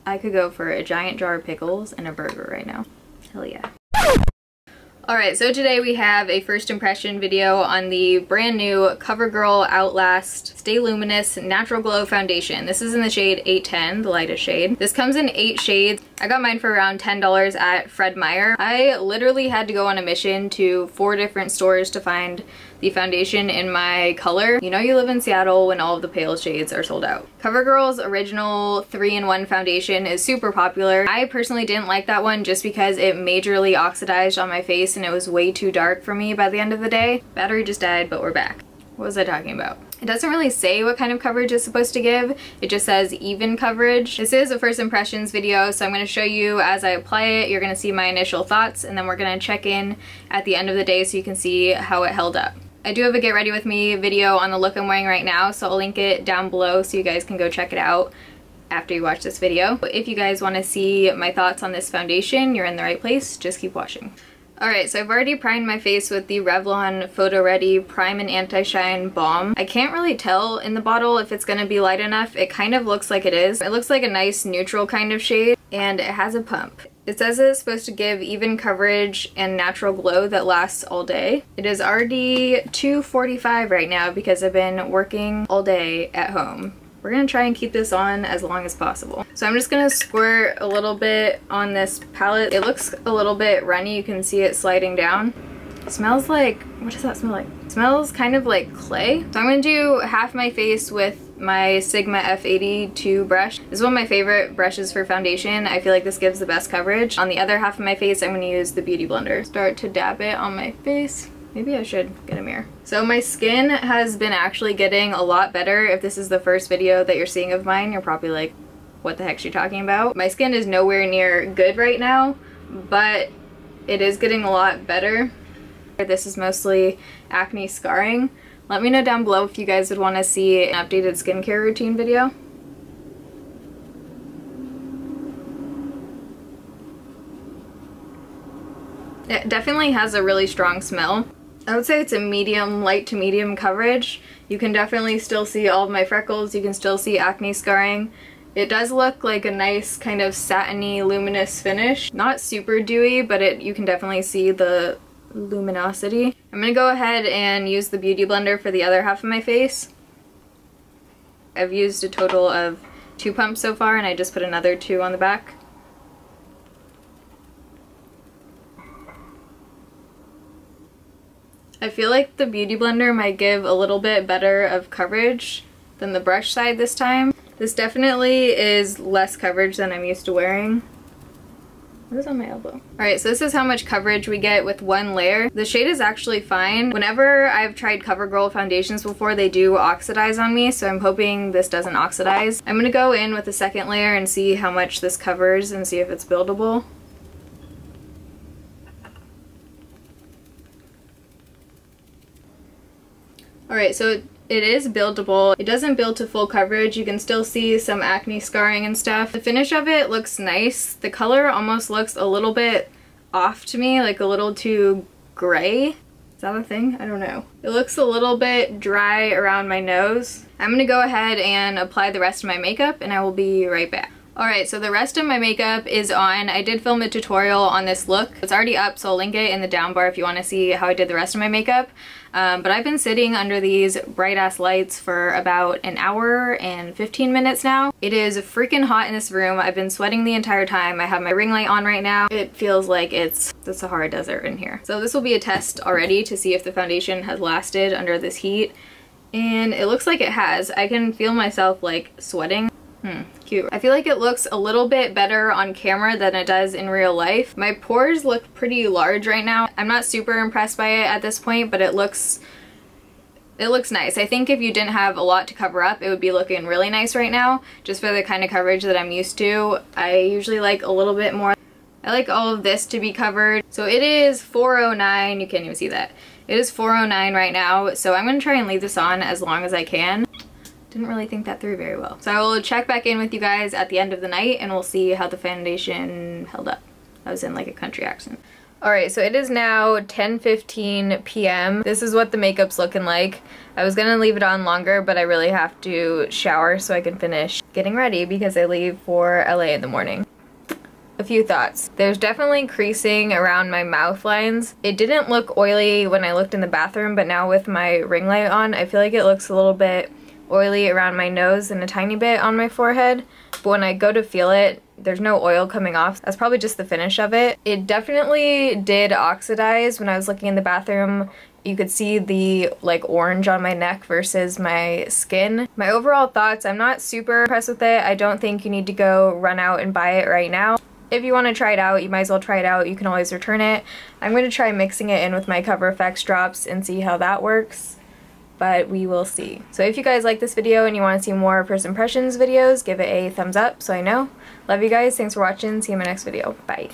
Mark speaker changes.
Speaker 1: I could go for a giant jar of pickles and a burger right now. Hell yeah. Alright, so today we have a first impression video on the brand new CoverGirl OUTLAST Stay Luminous Natural Glow Foundation. This is in the shade 810, the lightest shade. This comes in 8 shades. I got mine for around $10 at Fred Meyer. I literally had to go on a mission to 4 different stores to find the foundation in my color. You know you live in Seattle when all of the pale shades are sold out. CoverGirl's original 3-in-1 foundation is super popular. I personally didn't like that one just because it majorly oxidized on my face and it was way too dark for me by the end of the day. Battery just died, but we're back. What was I talking about? It doesn't really say what kind of coverage it's supposed to give. It just says even coverage. This is a first impressions video, so I'm going to show you as I apply it. You're going to see my initial thoughts, and then we're going to check in at the end of the day so you can see how it held up. I do have a get ready with me video on the look I'm wearing right now, so I'll link it down below so you guys can go check it out after you watch this video. If you guys want to see my thoughts on this foundation, you're in the right place. Just keep watching. Alright, so I've already primed my face with the Revlon Photo Ready Prime and Anti-Shine Balm. I can't really tell in the bottle if it's going to be light enough. It kind of looks like it is. It looks like a nice neutral kind of shade, and it has a pump. It says it's supposed to give even coverage and natural glow that lasts all day. It is already 2:45 right now because I've been working all day at home. We're gonna try and keep this on as long as possible. So I'm just gonna squirt a little bit on this palette. It looks a little bit runny. You can see it sliding down. It smells like, what does that smell like? It smells kind of like clay. So I'm gonna do half my face with my Sigma F82 brush. This is one of my favorite brushes for foundation. I feel like this gives the best coverage. On the other half of my face, I'm gonna use the Beauty Blender. Start to dab it on my face. Maybe I should get a mirror. So my skin has been actually getting a lot better. If this is the first video that you're seeing of mine, you're probably like, what the heck is she talking about? My skin is nowhere near good right now, but it is getting a lot better. This is mostly acne scarring. Let me know down below if you guys would want to see an updated skincare routine video. It definitely has a really strong smell. I would say it's a medium, light to medium coverage. You can definitely still see all of my freckles. You can still see acne scarring. It does look like a nice kind of satiny, luminous finish. Not super dewy, but you can definitely see the luminosity. I'm gonna go ahead and use the Beauty Blender for the other half of my face. I've used a total of 2 pumps so far, and I just put another 2 on the back. I feel like the Beauty Blender might give a little bit better of coverage than the brush side this time. This definitely is less coverage than I'm used to wearing. What is on my elbow? Alright, so this is how much coverage we get with 1 layer. The shade is actually fine. Whenever I've tried CoverGirl foundations before, they do oxidize on me, so I'm hoping this doesn't oxidize. I'm gonna go in with a 2nd layer and see how much this covers and see if it's buildable. Alright, so it is buildable. It doesn't build to full coverage. You can still see some acne scarring and stuff. The finish of it looks nice. The color almost looks a little bit off to me, like a little too gray. Is that a thing? I don't know. It looks a little bit dry around my nose. I'm gonna go ahead and apply the rest of my makeup and I will be right back. Alright, so the rest of my makeup is on. I did film a tutorial on this look. It's already up, so I'll link it in the down bar if you want to see how I did the rest of my makeup. But I've been sitting under these bright ass lights for about an hour and 15 minutes now. It is freaking hot in this room. I've been sweating the entire time. I have my ring light on right now. It feels like it's the Sahara Desert in here. So this will be a test already to see if the foundation has lasted under this heat. And it looks like it has. I can feel myself like sweating. Cute. I feel like it looks a little bit better on camera than it does in real life. My pores look pretty large right now. I'm not super impressed by it at this point, but it looks nice. I think if you didn't have a lot to cover up, it would be looking really nice right now, just for the kind of coverage that I'm used to. I usually like a little bit more. I like all of this to be covered. So it is 4:09. You can't even see that. It is 4:09 right now, so I'm going to try and leave this on as long as I can. Didn't really think that through very well. So I will check back in with you guys at the end of the night and we'll see how the foundation held up. I was in like a country accent. Alright, so it is now 10:15 p.m. This is what the makeup's looking like. I was gonna leave it on longer, but I really have to shower so I can finish getting ready because I leave for LA in the morning. A few thoughts. There's definitely creasing around my mouth lines. It didn't look oily when I looked in the bathroom, but now with my ring light on, I feel like it looks a little bit oily around my nose and a tiny bit on my forehead. But when I go to feel it, there's no oil coming off. That's probably just the finish of it. It definitely did oxidize when I was looking in the bathroom. You could see the like orange on my neck versus my skin. My overall thoughts, I'm not super impressed with it. I don't think you need to go run out and buy it right now. If you want to try it out, you might as well try it out. You can always return it. I'm going to try mixing it in with my Cover FX drops and see how that works, but we will see. So if you guys like this video and you want to see more first impressions videos, give it a thumbs up so I know. Love you guys. Thanks for watching. See you in my next video. Bye.